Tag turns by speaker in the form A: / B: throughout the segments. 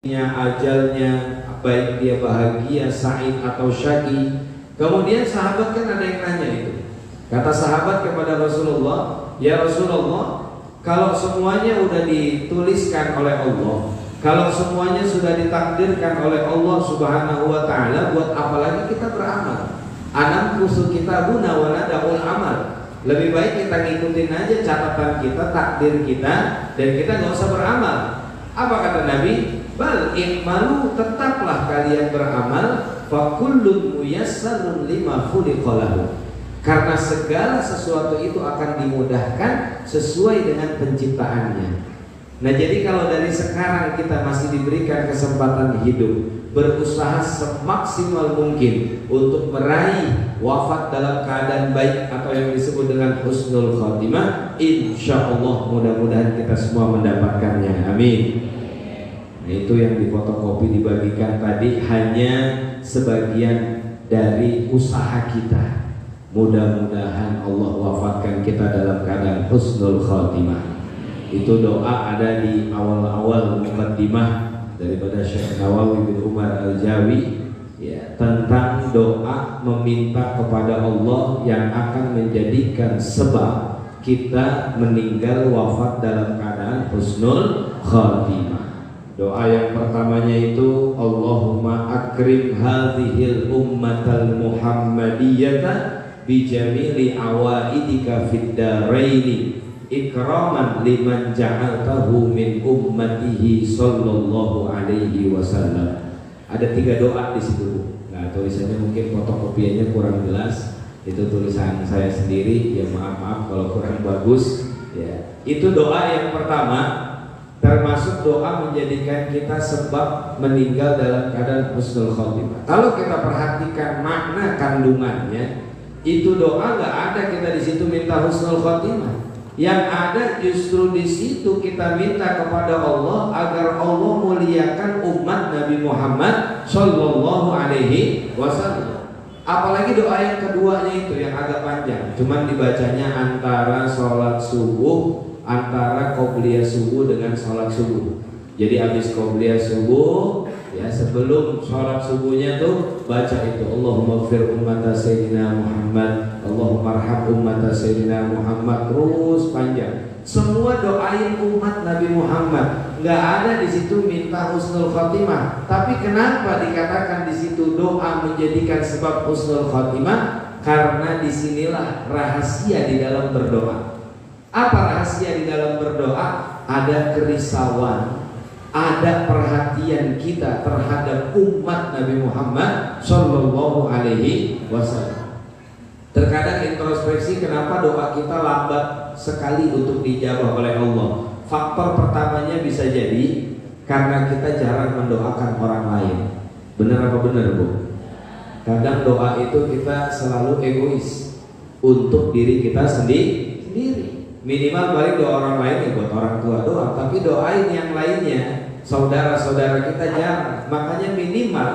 A: ajalnya, baik dia bahagia, sa'id atau syaqi. Kemudian sahabat kan ada yang nanya itu. Kata sahabat kepada Rasulullah, "Ya Rasulullah, kalau semuanya sudah dituliskan oleh Allah, kalau semuanya sudah ditakdirkan oleh Allah Subhanahu wa taala, buat apa lagi kita beramal? Anam kusul kitabuna wa nada'ul amal." Lebih baik kita ngikutin aja catatan kita, takdir kita, dan kita nggak usah beramal. Apa kata Nabi? Bal i'malu, tetaplah kalian beramal, fa kullun muyassarun lima khuliqa lahu. Karena segala sesuatu itu akan dimudahkan sesuai dengan penciptaannya. Nah, jadi kalau dari sekarang kita masih diberikan kesempatan hidup, berusaha semaksimal mungkin untuk meraih wafat dalam keadaan baik atau yang disebut dengan husnul khotimah, insya Allah mudah-mudahan kita semua mendapatkannya. Amin. Nah, itu yang difotokopi dibagikan tadi hanya sebagian dari usaha kita. Mudah-mudahan Allah wafatkan kita dalam keadaan husnul khotimah. Itu doa ada di awal-awal muqaddimah daripada Syekh Nawawi bin Umar Al-Jawi, ya, tentang doa meminta kepada Allah yang akan menjadikan sebab kita meninggal wafat dalam keadaan husnul khotimah. Doa yang pertamanya itu, Allahumma akrim hadhil ummatal muhammadiyata bijamili awaidika fid daraini ikraman liman ja'altahu min ummatihi sallallahu alaihi wasallam. Ada 3 doa di situ. Nah, tulisannya mungkin fotokopiannya kurang jelas. Itu tulisan saya sendiri. Ya maaf kalau kurang bagus. Ya, itu doa yang pertama, termasuk doa menjadikan kita sebab meninggal dalam keadaan husnul khotimah. Kalau kita perhatikan makna kandungannya, itu doa nggak ada kita di situ minta husnul khotimah. Yang ada justru di situ kita minta kepada Allah agar Allah muliakan umat Nabi Muhammad Sallallahu Alaihi Wasallam. Apalagi doa yang keduanya itu yang agak panjang, cuman dibacanya antara sholat subuh, antara qobliyah subuh dengan sholat subuh. Jadi habis qobliyah subuh, ya, sebelum sholat subuhnya tuh baca itu, Allahumma ighfir ummata sayyidina Muhammad, Allahumma arham ummata sayyidina Muhammad, terus panjang. Semua doain umat Nabi Muhammad, nggak ada di situ minta husnul khotimah. Tapi kenapa dikatakan di situ doa menjadikan sebab husnul khotimah? Karena disinilah rahasia di dalam berdoa. Apa rahasia di dalam berdoa? Ada kerisauan, ada perhatian kita terhadap umat Nabi Muhammad Sallallahu Alaihi Wasallam. Terkadang introspeksi kenapa doa kita lambat sekali untuk dijawab oleh Allah. Faktor pertamanya bisa jadi karena kita jarang mendoakan orang lain. Benar apa benar, Bu? Kadang doa itu kita selalu egois untuk diri kita sendiri. Minimal paling doa orang lain ya buat orang tua doang, tapi doain yang lainnya, saudara-saudara kita jarang. Makanya minimal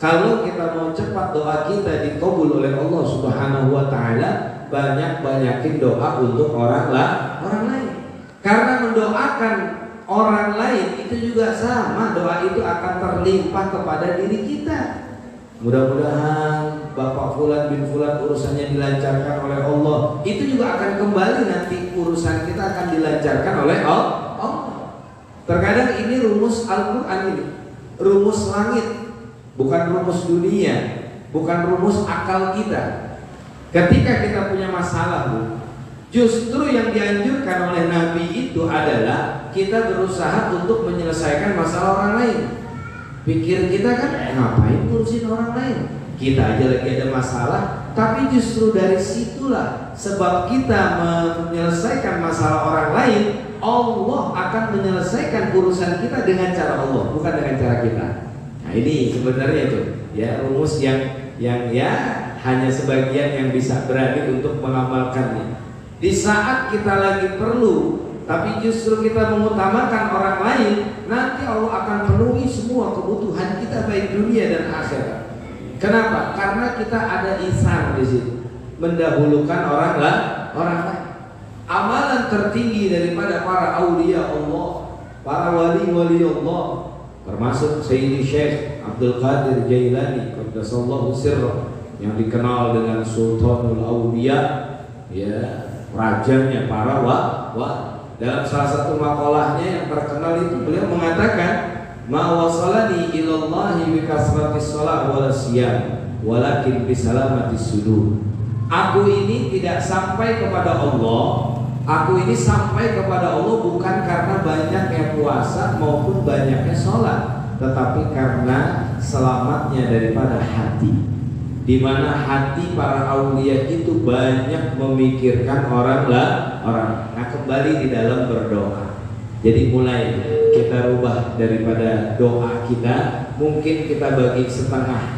A: kalau kita mau cepat doa kita dikabul oleh Allah Subhanahu wa taala, banyak-banyakin doa untuk orang lain. Karena mendoakan orang lain itu juga sama, doa itu akan terlimpah kepada diri kita. Mudah-mudahan Bapak Fulan bin Fulan urusannya dilancarkan oleh Allah. Itu juga akan kembali nanti urusan kita akan dilancarkan oleh Allah. Terkadang ini rumus Al-Quran ini, rumus langit, bukan rumus dunia, bukan rumus akal kita. Ketika kita punya masalah, Bu, justru yang dianjurkan oleh Nabi itu adalah kita berusaha untuk menyelesaikan masalah orang lain. Pikir kita kan ngapain ngurusin orang lain? Kita aja lagi ada masalah, tapi justru dari situlah sebab kita menyelesaikan masalah orang lain, Allah akan menyelesaikan urusan kita dengan cara Allah, bukan dengan cara kita. Nah, ini sebenarnya itu ya rumus yang ya hanya sebagian yang bisa berani untuk mengamalkannya. Di saat kita lagi perlu, tapi justru kita mengutamakan orang lain, nanti Allah akan penuhi semua kebutuhan kita baik dunia dan akhirat. Kenapa? Karena kita ada isar di situ, mendahulukan orang lain. Amalan tertinggi daripada para aulia Allah, para wali-wali Allah, termasuk Sayyidi Syekh Abdul Qadir Jailani qaddasallahu sirra, yang dikenal dengan Sultanul Auliya, ya, rajanya para dalam salah satu makalahnya yang terkenal itu beliau mengatakan, ma wasalani ilallahi bi kasratis shalah wal siyam walakin bi salamatis sudur. Aku ini tidak sampai kepada Allah, aku ini sampai kepada Allah bukan karena banyaknya puasa maupun banyaknya sholat, tetapi karena selamatnya daripada hati, di mana hati para aulia itu banyak memikirkan orang. Nah, kembali di dalam berdoa. Jadi mulai kita rubah daripada doa kita, mungkin kita bagi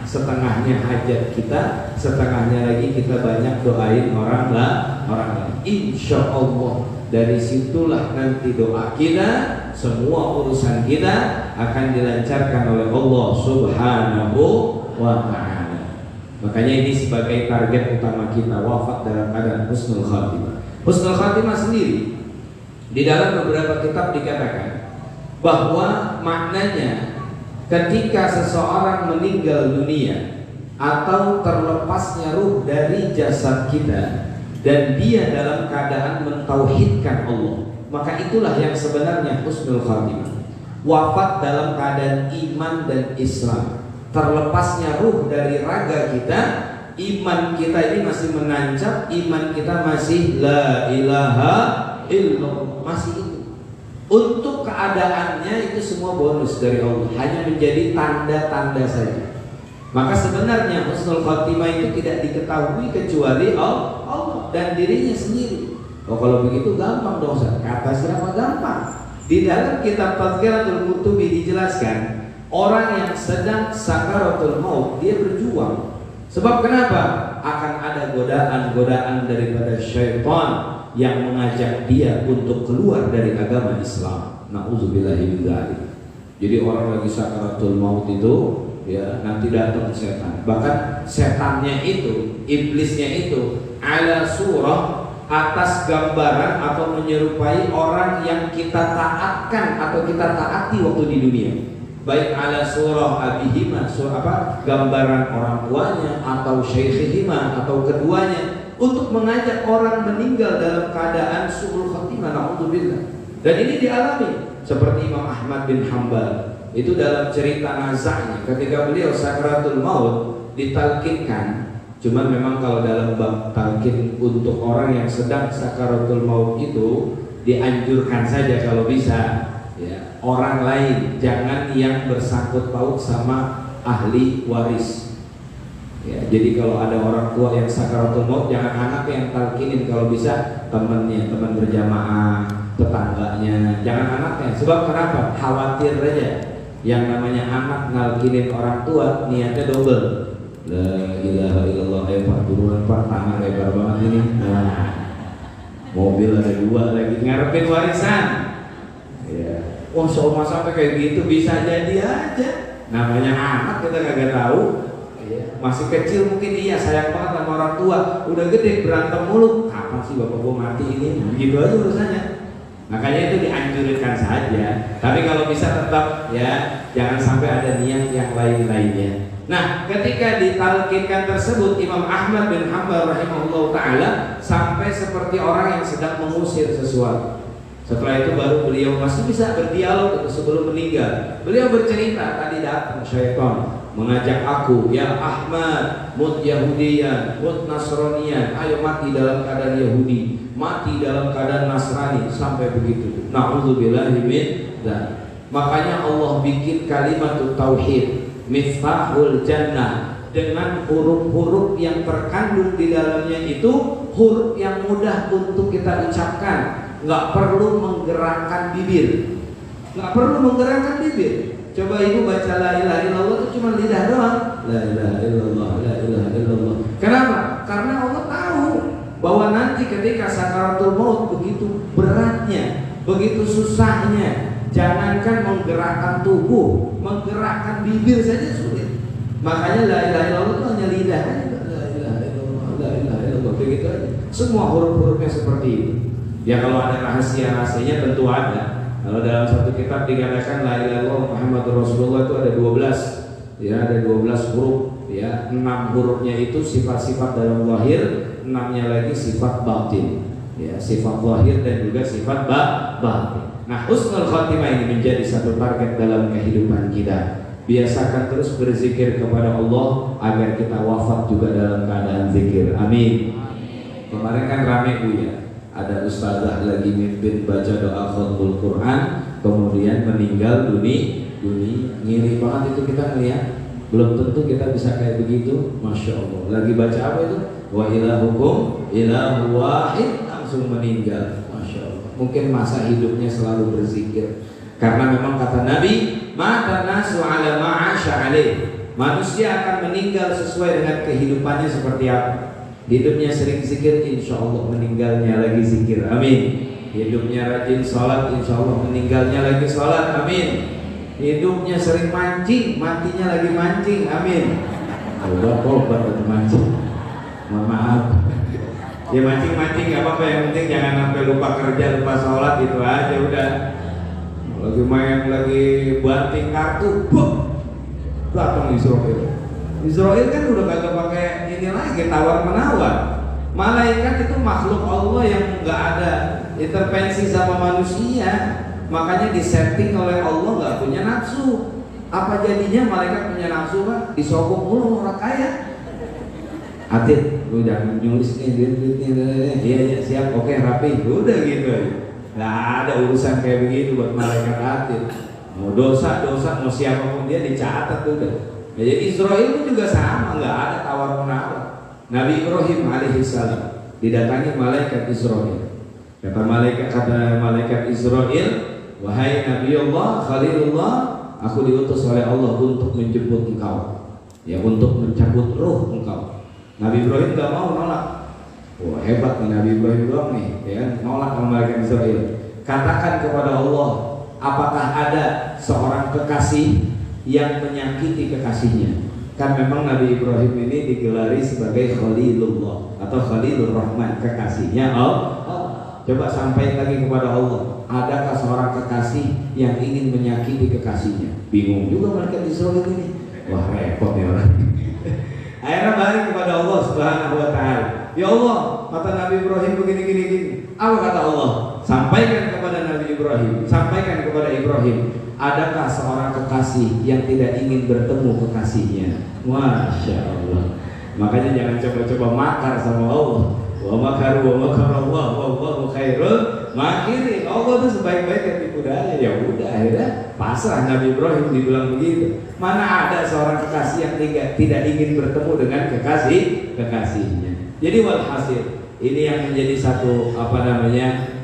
A: setengahnya hajat kita, setengahnya lagi kita banyak doain orang lain. Insya Allah dari situlah nanti doa kita, semua urusan kita akan dilancarkan oleh Allah Subhanahu wa ta'ala. Makanya ini sebagai target utama kita, wafat dalam keadaan husnul khatimah. Husnul khatimah sendiri di dalam beberapa kitab dikatakan bahwa maknanya ketika seseorang meninggal dunia atau terlepasnya ruh dari jasad kita dan dia dalam keadaan mentauhidkan Allah, maka itulah yang sebenarnya husnul khatimah. Wafat dalam keadaan iman dan Islam, terlepasnya ruh dari raga kita, iman kita ini masih menancap, iman kita masih la ilaha illallah, masih itu. Untuk keadaannya itu semua bonus dari Allah, hanya menjadi tanda-tanda saja. Maka sebenarnya husnul khatimah itu tidak diketahui kecuali Allah dan dirinya sendiri. Oh, kalau begitu gampang dong, kata siapa gampang? Di dalam kitab Tazkiratul Qutubi dijelaskan, orang yang sedang sakaratul maut dia berjuang. Sebab kenapa? Akan ada godaan-godaan daripada syaitan yang mengajak dia untuk keluar dari agama Islam. Na'udzubillahi min dzalik. Jadi orang lagi sakaratul maut itu, ya, nanti datang setan. Bahkan setannya itu, iblisnya itu ala surah, atas gambaran atau menyerupai orang yang kita taatkan atau kita taati waktu di dunia. Baik ala surah abihima, gambaran orang tuanya atau syekhihima atau keduanya, untuk mengajak orang meninggal dalam keadaan su'ul khatimah, na'udzubillah. Dan ini dialami seperti Imam Ahmad bin Hanbal itu dalam cerita nazaknya ketika beliau sakaratul maut ditalkinkan. Cuman memang kalau dalam bab talqin untuk orang yang sedang sakaratul maut itu dianjurkan saja kalau bisa, ya, orang lain, jangan yang bersangkut paut sama ahli waris. Ya, jadi kalau ada orang tua yang sakaratul maut, jangan anak yang talqinin, kalau bisa temannya, teman berjamaah, tetangganya, jangan anaknya. Sebab kenapa? Khawatir aja yang namanya anak nalkinin orang tua niatnya double. La ilaha illallah, Pak, buruan Pak, tangan lebar banget ini. Nah, mobil ada 2 lagi, ngarepin warisan. Ya, wah, semua sampai kayak gitu, bisa jadi aja. Namanya anak, kita kagak tahu. Ya, masih kecil mungkin iya sayang banget sama orang tua, udah gede berantem mulu. Kapan sih bapak gua mati ini? Begitu aja urusannya. Makanya itu dianjurkan saja. Tapi kalau bisa tetap, ya, jangan sampai ada niat yang lain-lainnya. Nah, ketika ditalkinkan tersebut, Imam Ahmad bin Hanbal rahimahullah ta'ala sampai seperti orang yang sedang mengusir sesuatu. Setelah itu baru beliau masih bisa berdialog sebelum meninggal. Beliau bercerita, tadi datang syaitan mengajak aku, ya Ahmad, mut Yahudiyan, mut Nasraniyan, ayo mati dalam keadaan Yahudi, mati dalam keadaan Nasrani, sampai begitu. Na'udzubillahi min dzalik. Makanya Allah bikin kalimat tauhid, miftahul jannah, dengan huruf-huruf yang terkandung di dalamnya itu huruf yang mudah untuk kita ucapkan, nggak perlu menggerakkan bibir, nggak perlu menggerakkan bibir. Coba ibu baca la ilaha illallah itu cuma lidah doang, la ilaha illallah, la ilaha illallah. Kenapa? Karena Allah tahu bahwa nanti ketika sakaratul maut begitu beratnya, begitu susahnya. Jangankan menggerakkan tubuh, menggerakkan bibir saja sulit. Makanya la ilaha illallah itu hanya lidah aja. La ilaha illallah, la ilaha illallah, begitu aja. Semua huruf-hurufnya seperti itu. Ya kalau ada rahasia-rahasianya tentu ada. Kalau dalam satu kitab dikatakan la ilaha illallah Muhammadur Rasulullah itu ada 12, ya, ada 12 huruf, ya. 6 hurufnya itu sifat-sifat dalam zahir, 6-nya lagi sifat batin, ya, sifat zahir dan juga sifat batin. Nah, husnul khotimah ini menjadi satu target dalam kehidupan kita. Biasakan terus berzikir kepada Allah agar kita wafat juga dalam keadaan zikir. Amin. Kemarin kan rame Bu ya, ada ustazah lagi mimpin baca doa khatmul Quran, kemudian meninggal dunia. Ngiri banget itu kita ngeliat. Belum tentu kita bisa kayak begitu. Masya Allah. Lagi baca apa itu? Wa ilahukum ilahu wahid, langsung meninggal. Masya Allah. Mungkin masa hidupnya selalu berzikir. Karena memang kata Nabi, mata nasu ala ma'asya alaih. Manusia akan meninggal sesuai dengan kehidupannya seperti apa. Hidupnya sering zikir, insya Allah meninggalnya lagi zikir. Amin. Hidupnya rajin sholat, insya Allah meninggalnya lagi sholat. Amin. Hidupnya sering mancing, matinya lagi mancing. Amin. Allah tobat untuk mancing. Mohon maaf. Ya mancing-mancing gak apa-apa, yang penting jangan sampai lupa kerja, lupa sholat, gitu aja udah. Lagi main, lagi banting kartu, datang Israel. Israel kan udah kagak pakai ini lagi, tawar menawar. Malaikat itu makhluk Allah yang nggak ada intervensi sama manusia, makanya disetting oleh Allah, nggak punya nafsu. Apa jadinya malaikat punya nafsu Pak? Disogok mulu orang kaya. Atit, lu jangan nyulis nih, iya siap, oke rapi, udah gitu aja. Nggak ada urusan kayak begitu buat malaikat Atit. Mau dosa mau siapapun dia dicatat udah. Ya, jadi Israel itu juga sama, nggak ada tawar menawar. Nabi Ibrahim alaihissalam didatangi malaikat Israel. Kata malaikat Israel, wahai Nabi Allah, Khalilullah, aku diutus oleh Allah untuk menjemput engkau, ya, untuk mencabut ruh engkau. Nabi Ibrahim nggak mau, nolak. Wah, hebat nih Nabi Ibrahim doang nih, ya, nolak sama malaikat Israel. Katakan kepada Allah, apakah ada seorang kekasih yang menyakiti kekasihnya? Kan memang Nabi Ibrahim ini digelari sebagai Khalilullah atau Khalilur Rahman, kekasihnya Allah. Coba sampaikan lagi kepada Allah, adakah seorang kekasih yang ingin menyakiti kekasihnya? Bingung juga mereka di Israel ini. Wah, repot ya orang. Akhirnya balik kepada Allah Subhanahu wa Ta'ala. Ya Allah, kata Nabi Ibrahim begini. Apa kata Allah? Sampaikan kepada Nabi Ibrahim, sampaikan kepada Ibrahim, adakah seorang kekasih yang tidak ingin bertemu kekasihnya? Masya Allah. Makanya jangan coba-coba makar sama Allah. Wa makaru wa makarallah wallahu khairul makirin. Allah itu sebaik-baik yang tipu daya. Ya udah, akhirnya pasrah Nabi Ibrahim dibilang begitu. Mana ada seorang kekasih yang tidak ingin bertemu dengan kekasihnya. Jadi walhasil, ini yang menjadi satu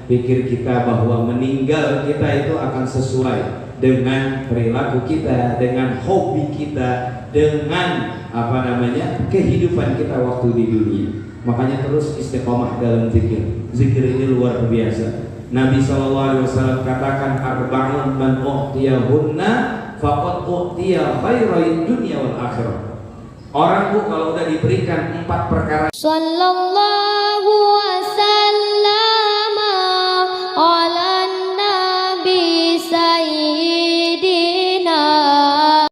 A: pikir kita bahwa meninggal kita itu akan sesuai dengan perilaku kita, dengan hobi kita, dengan kehidupan kita waktu di dunia. Makanya terus istiqomah dalam zikir. Zikir ini luar biasa. Nabi SAW katakan, arba'un man u'tiyahunna faqad u'tiya khairal dunya wal akhirah. Orang Bu kalau udah diberikan 4 perkara, sallallahu